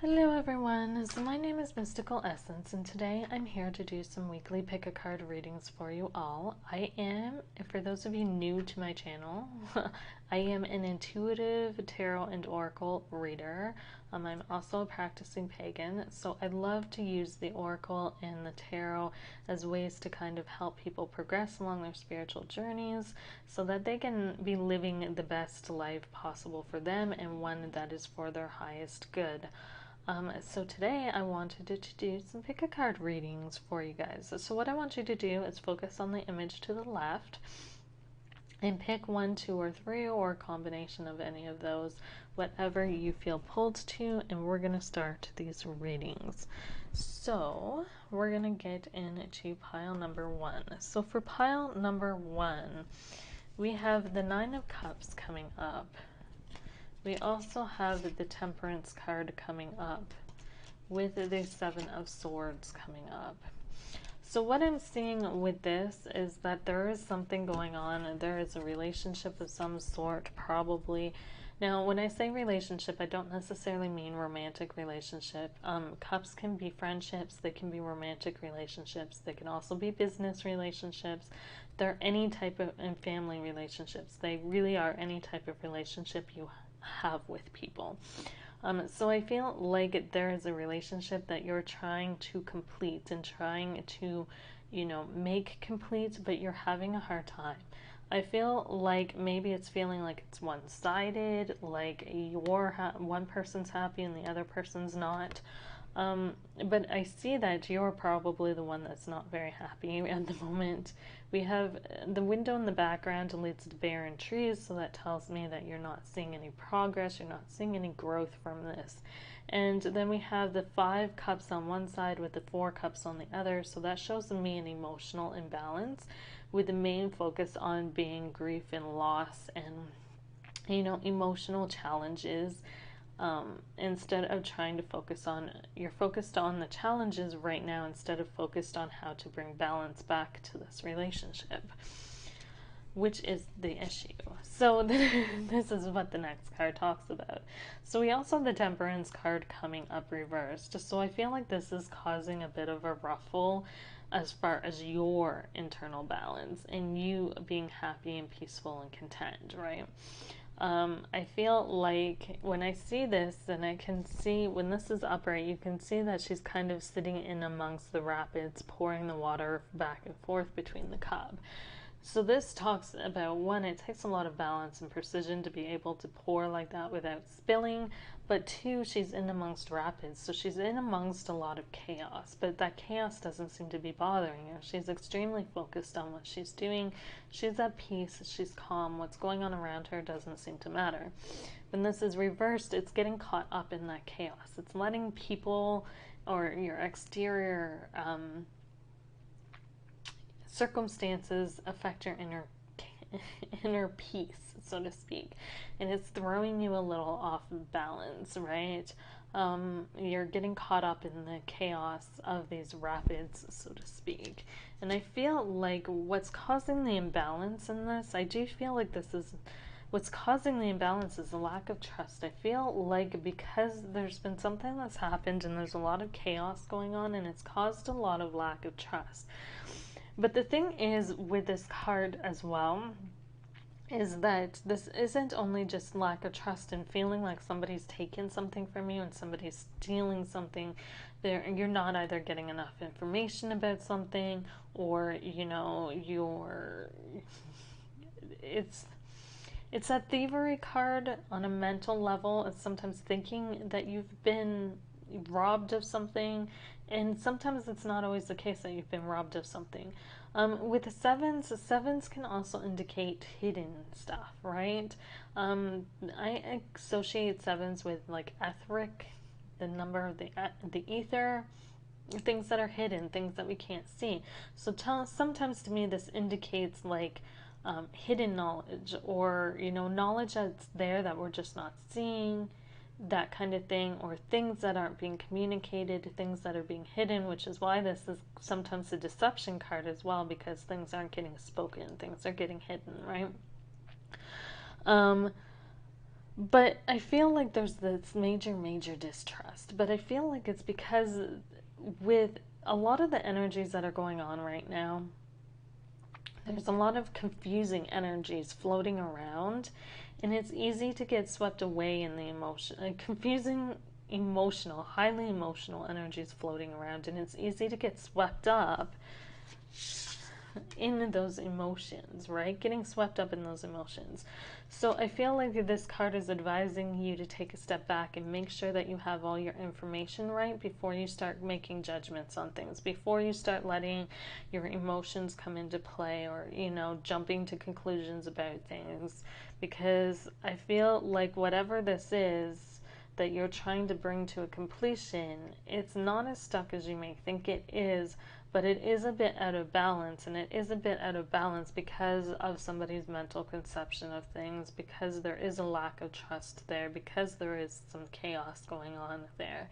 Hello everyone, so my name is Mystical Essence and today I'm here to do some weekly pick a card readings for you all. For those of you new to my channel, I am an intuitive tarot and oracle reader. I'm also a practicing pagan, so I love to use the oracle and the tarot as ways to kind of help people progress along their spiritual journeys so that they can be living the best life possible for them and one that is for their highest good. So today I wanted to do some pick a card readings for you guys. So what I want you to do is focus on the image to the left and pick one, two, or three, or a combination of any of those, whatever you feel pulled to, and we're going to start these readings. So we're going to get into pile number one. So for pile number one, we have the Nine of Cups coming up. We also have the Temperance card coming up with the Seven of Swords coming up. So what I'm seeing with this is that there is something going on. There is a relationship of some sort, probably. Now, when I say relationship, I don't necessarily mean romantic relationship. Cups can be friendships. They can be romantic relationships. They can also be business relationships. They're any type of and family relationships. They really are any type of relationship you have with people. So I feel like there is a relationship that you're trying to complete and trying to, make complete, but you're having a hard time. I feel like maybe it's feeling like it's one-sided, like one person's happy and the other person's not. But I see that you're probably the one that's not very happy at the moment. We have the window in the background leads to barren trees, so that tells me that you're not seeing any progress, you're not seeing any growth from this. And then we have the Five Cups on one side with the Four Cups on the other, so that shows me an emotional imbalance with the main focus on being grief and loss and, emotional challenges. Instead of trying to you're focused on the challenges right now instead of focused on how to bring balance back to this relationship, which is the issue. So this is what the next card talks about. So we also have the Temperance card coming up reversed. So I feel like this is causing a bit of a ruffle as far as your internal balance and you being happy and peaceful and content, right? I feel like when I see this, and I can see when this is upright, you can see that she's kind of sitting in amongst the rapids, pouring the water back and forth between the cup. So this talks about, one, it takes a lot of balance and precision to be able to pour like that without spilling, but two, she's in amongst rapids, so she's in amongst a lot of chaos, but that chaos doesn't seem to be bothering her. She's extremely focused on what she's doing. She's at peace, she's calm. What's going on around her doesn't seem to matter. When this is reversed, it's getting caught up in that chaos. It's letting people or your exterior circumstances affect your inner peace, so to speak, and it's throwing you a little off balance, right? You're getting caught up in the chaos of these rapids, so to speak. And I feel like what's causing the imbalance in this, I do feel like this is what's causing the imbalance is a lack of trust. I feel like because there's been something that's happened and there's a lot of chaos going on and it's caused a lot of lack of trust. But the thing is with this card as well is that this isn't only just lack of trust and feeling like somebody's taken something from you and somebody's stealing something. You're not either getting enough information about something or, it's that thievery card on a mental level. It's sometimes thinking that you've been robbed of something, and sometimes it's not always the case that you've been robbed of something. With the sevens can also indicate hidden stuff, right? I associate sevens with like etheric, the number of the ether, things that are hidden, things that we can't see. So sometimes to me this indicates like hidden knowledge, or knowledge that's there that we're just not seeing, that kind of thing, or things that aren't being communicated, things that are being hidden, which is why this is sometimes a deception card as well, because things aren't getting spoken, things are getting hidden, right? But I feel like there's this major distrust. But I feel like it's because with a lot of the energies that are going on right now, there's a lot of confusing energies floating around, and it's easy to get swept away in the emotion, confusing emotional, highly emotional energies floating around, and it's easy to get swept up in those emotions, right? Getting swept up in those emotions. So I feel like this card is advising you to take a step back and make sure that you have all your information right before you start making judgments on things, before you start letting your emotions come into play, or, jumping to conclusions about things. Because I feel like whatever this is that you're trying to bring to a completion, it's not as stuck as you may think it is, but it is a bit out of balance, and it is a bit out of balance because of somebody's mental conception of things, because there is a lack of trust there, because there is some chaos going on there.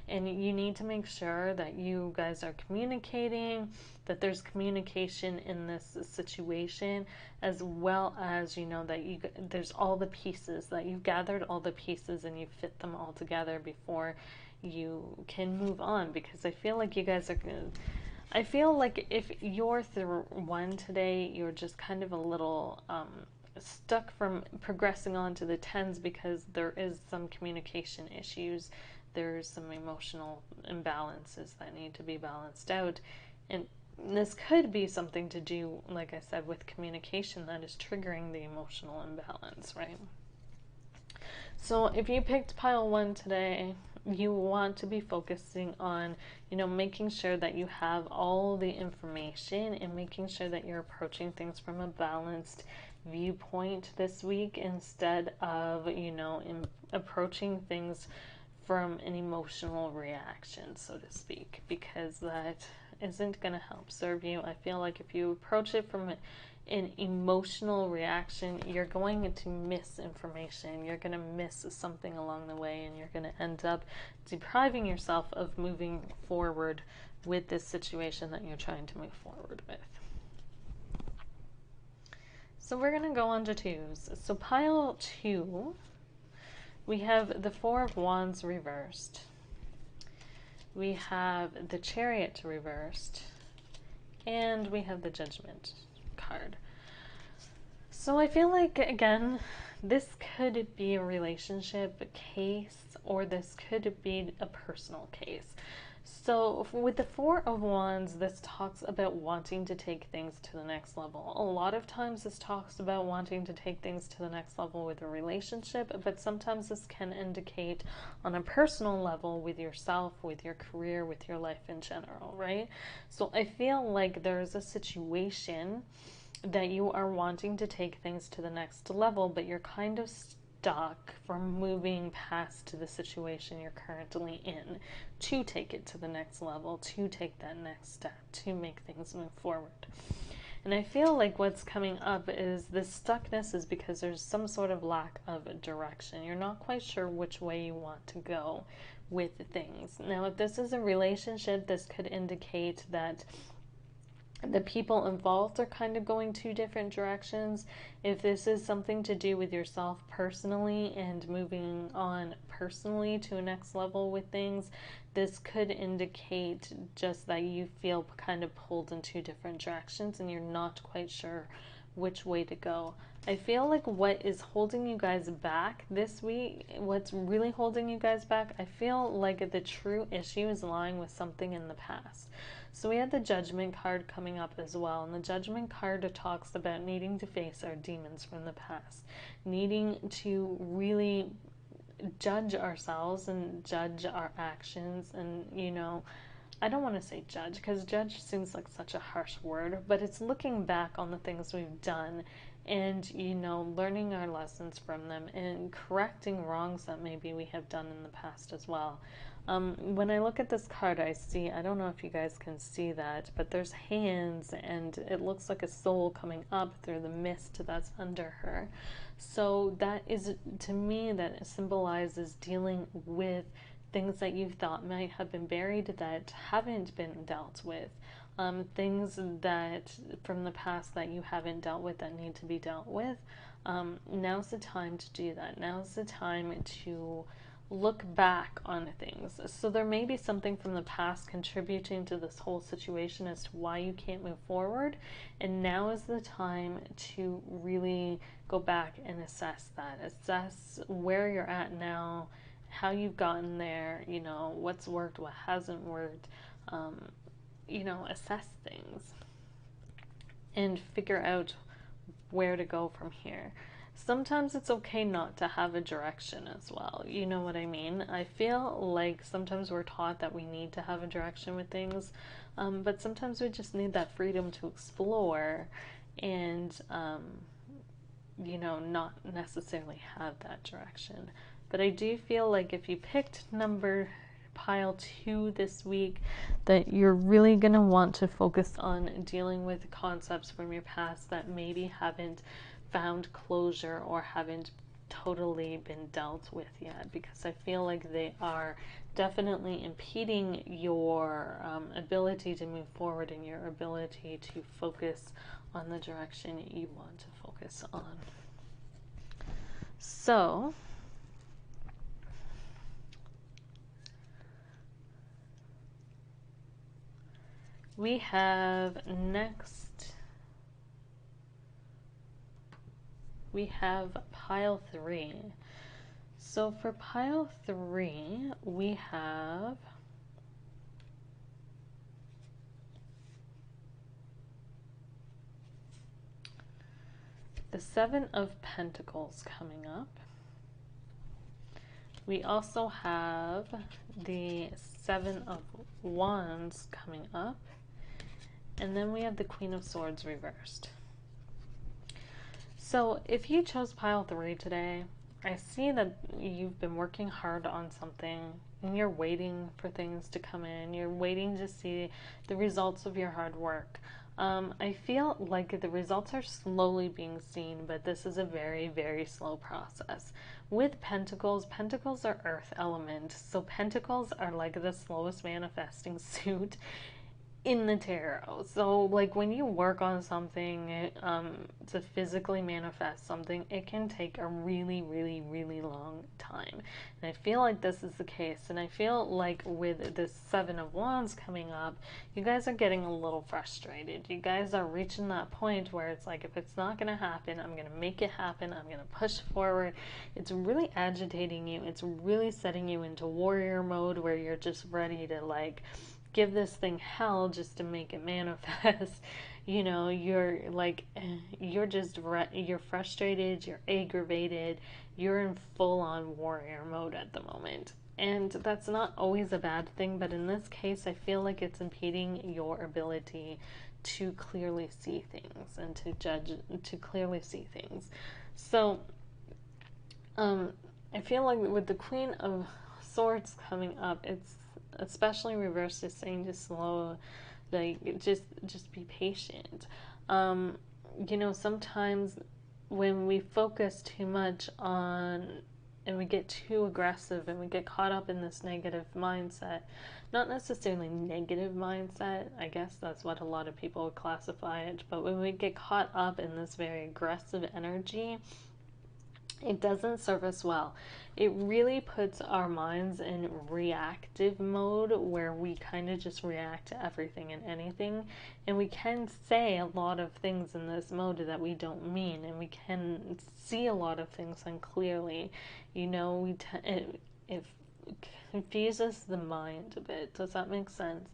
And you need to make sure that you guys are communicating, that there's communication in this situation, as well as, that there's all the pieces, that you've gathered all the pieces and you fit them all together before you can move on. Because I feel like you guys are I feel like if you're through one today, you're just kind of a little stuck from progressing on to the tens, because there is some communication issues. There's some emotional imbalances that need to be balanced out. And this could be something to do, like I said, with communication that is triggering the emotional imbalance, right? So if you picked pile one today, you want to be focusing on, making sure that you have all the information, and making sure that you're approaching things from a balanced viewpoint this week, instead of, approaching things from an emotional reaction, so to speak, because that isn't going to help serve you. I feel like if you approach it from an emotional reaction, you're going to miss information. You're going to miss something along the way, and you're going to end up depriving yourself of moving forward with this situation that you're trying to move forward with. So we're going to go on to twos. So pile two, we have the Four of Wands reversed. We have the Chariot reversed. And we have the Judgment card. So I feel like, again, this could be a relationship case, or this could be a personal case. So with the Four of Wands, this talks about wanting to take things to the next level. A lot of times this talks about wanting to take things to the next level with a relationship, but sometimes this can indicate on a personal level with yourself, with your career, with your life in general, right? So I feel like there's a situation that you are wanting to take things to the next level, but you're kind of stuck from moving past the situation you're currently in to take it to the next level, to take that next step, to make things move forward. And I feel like what's coming up is this stuckness is because there's some sort of lack of direction. You're not quite sure which way you want to go with things. Now, if this is a relationship, this could indicate that the people involved are kind of going two different directions. If this is something to do with yourself personally and moving on personally to a next level with things, this could indicate just that you feel kind of pulled in two different directions and you're not quite sure which way to go. I feel like what is holding you guys back this week, what's really holding you guys back, I feel like the true issue is lying with something in the past. So we had the Judgment card coming up as well, and the Judgment card talks about needing to face our demons from the past, needing to really judge ourselves and judge our actions, and I don't want to say judge, because judge seems like such a harsh word, but it's looking back on the things we've done and, learning our lessons from them and correcting wrongs that maybe we have done in the past as well. When I look at this card, I don't know if you guys can see that, but there's hands and it looks like a soul coming up through the mist that's under her. So that is, to me, that symbolizes dealing with things that you thought might have been buried that haven't been dealt with, things that from the past that you haven't dealt with that need to be dealt with. now's the time to do that. Now's the time to look back on things. So there may be something from the past contributing to this whole situation as to why you can't move forward. And now is the time to really go back and assess that. Assess where you're at now, how you've gotten there, you know, what's worked, what hasn't worked. You know, assess things and figure out where to go from here. Sometimes it's okay not to have a direction as well. You know what I mean? I feel like sometimes we're taught that we need to have a direction with things, but sometimes we just need that freedom to explore and, you know, not necessarily have that direction. But I do feel like if you picked pile 2 this week, that you're really going to want to focus on dealing with concepts from your past that maybe haven't found closure or haven't totally been dealt with yet, because I feel like they are definitely impeding your ability to move forward and your ability to focus on the direction you want to focus on. So we have pile 3. So for pile 3, we have the 7 of Pentacles coming up. We also have the 7 of Wands coming up. And then we have the Queen of Swords reversed. So if you chose pile 3 today, I see that you've been working hard on something and you're waiting for things to come in. You're waiting to see the results of your hard work. I feel like the results are slowly being seen, but this is a very, very slow process. With Pentacles, Pentacles are earth element, so Pentacles are like the slowest manifesting suit in the tarot. So like when you work on something to physically manifest something, it can take a really, really, really long time. And I feel like this is the case. And I feel like with this 7 of Wands coming up, you guys are getting a little frustrated. You guys are reaching that point where it's like, if it's not going to happen, I'm going to make it happen. I'm going to push forward. It's really agitating you. It's really setting you into warrior mode where you're just ready to like give this thing hell just to make it manifest. You know, you're like, you're frustrated, you're aggravated, you're in full-on warrior mode at the moment. And that's not always a bad thing, but in this case, I feel like it's impeding your ability to clearly see things and to clearly see things. So, I feel like with the Queen of Swords coming up, it's especially reversed, is saying to slow, like just be patient. You know, sometimes when we focus too much on and we get too aggressive and we get caught up in this negative mindset, not necessarily negative mindset, I guess that's what a lot of people would classify it, but when we get caught up in this very aggressive energy, it doesn't serve us well. It really puts our minds in reactive mode where we kind of just react to everything and anything. And we can say a lot of things in this mode that we don't mean. And we can see a lot of things unclearly. You know, it confuses the mind a bit. Does that make sense?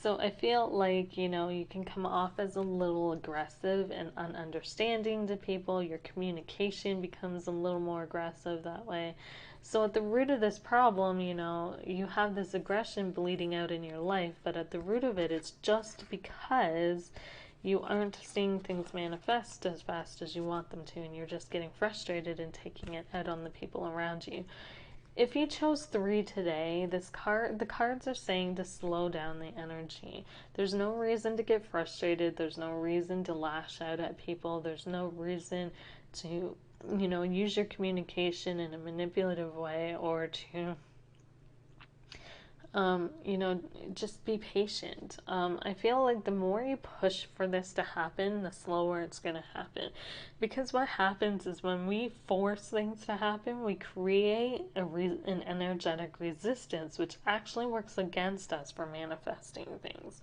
So I feel like, you know, you can come off as a little aggressive and ununderstanding to people. Your communication becomes a little more aggressive that way. So at the root of this problem, you know, you have this aggression bleeding out in your life, but at the root of it, it's just because you aren't seeing things manifest as fast as you want them to, and you're just getting frustrated and taking it out on the people around you. If you chose 3 today, the cards are saying to slow down the energy. There's no reason to get frustrated. There's no reason to lash out at people. There's no reason to, you know, use your communication in a manipulative way or to You know, just be patient. I feel like the more you push for this to happen, the slower it's going to happen. Because what happens is when we force things to happen, we create an energetic resistance, which actually works against us for manifesting things.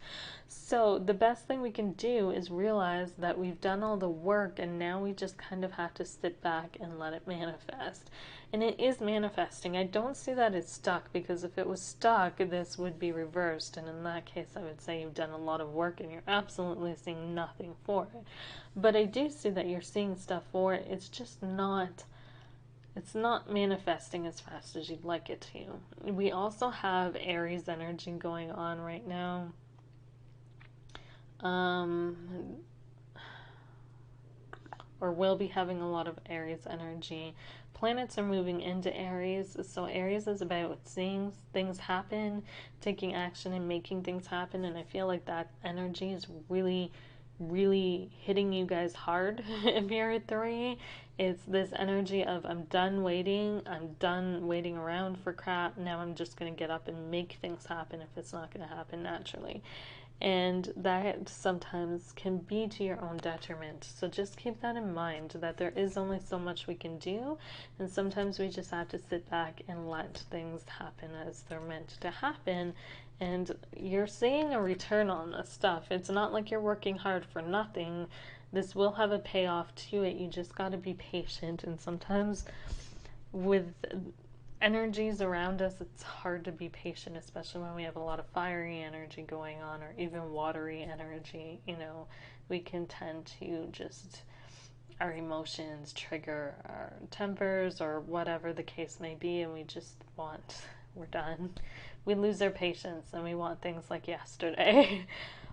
So the best thing we can do is realize that we've done all the work and now we just kind of have to sit back and let it manifest. And it is manifesting. I don't see that it's stuck, because if it was stuck, this would be reversed. And in that case, I would say you've done a lot of work and you're absolutely seeing nothing for it. But I do see that you're seeing stuff for it. It's just not, it's not manifesting as fast as you'd like it to. We also have Aries energy going on right now. Or will be having a lot of Aries energy. Planets are moving into Aries, so Aries is about seeing things happen, taking action and making things happen, and I feel like that energy is really, really hitting you guys hard if you're a 3. It's this energy of I'm done waiting around for crap, now I'm just going to get up and make things happen if it's not going to happen naturally. And that sometimes can be to your own detriment. So just keep that in mind, that there is only so much we can do, and sometimes we just have to sit back and let things happen as they're meant to happen. And you're seeing a return on this stuff. It's not like you're working hard for nothing. This will have a payoff to it. You just got to be patient, and sometimes with energies around us, it's hard to be patient, especially when we have a lot of fiery energy going on, or even watery energy. You know, we can tend to just, our emotions trigger our tempers or whatever the case may be, and we just want, we're done. We lose our patience and we want things like yesterday.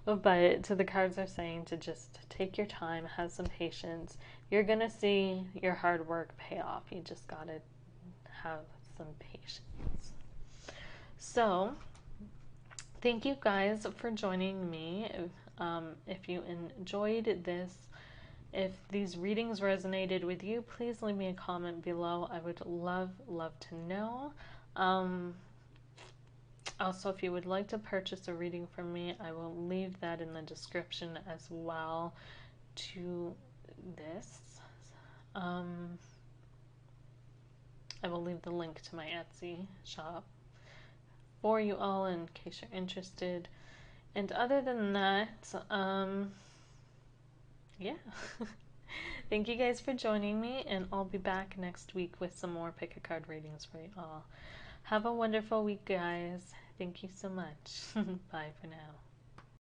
But to the cards are saying to just take your time, have some patience. You're gonna see your hard work pay off. You just gotta have some patience. So, thank you guys for joining me. If you enjoyed this, if these readings resonated with you, please leave me a comment below. I would love to know. Also, if you would like to purchase a reading from me, I will leave that in the description as well to this. I will leave the link to my Etsy shop for you all in case you're interested. And other than that, yeah. Thank you guys for joining me, and I'll be back next week with some more pick a card readings for you all. Have a wonderful week, guys. Thank you so much. Bye for now.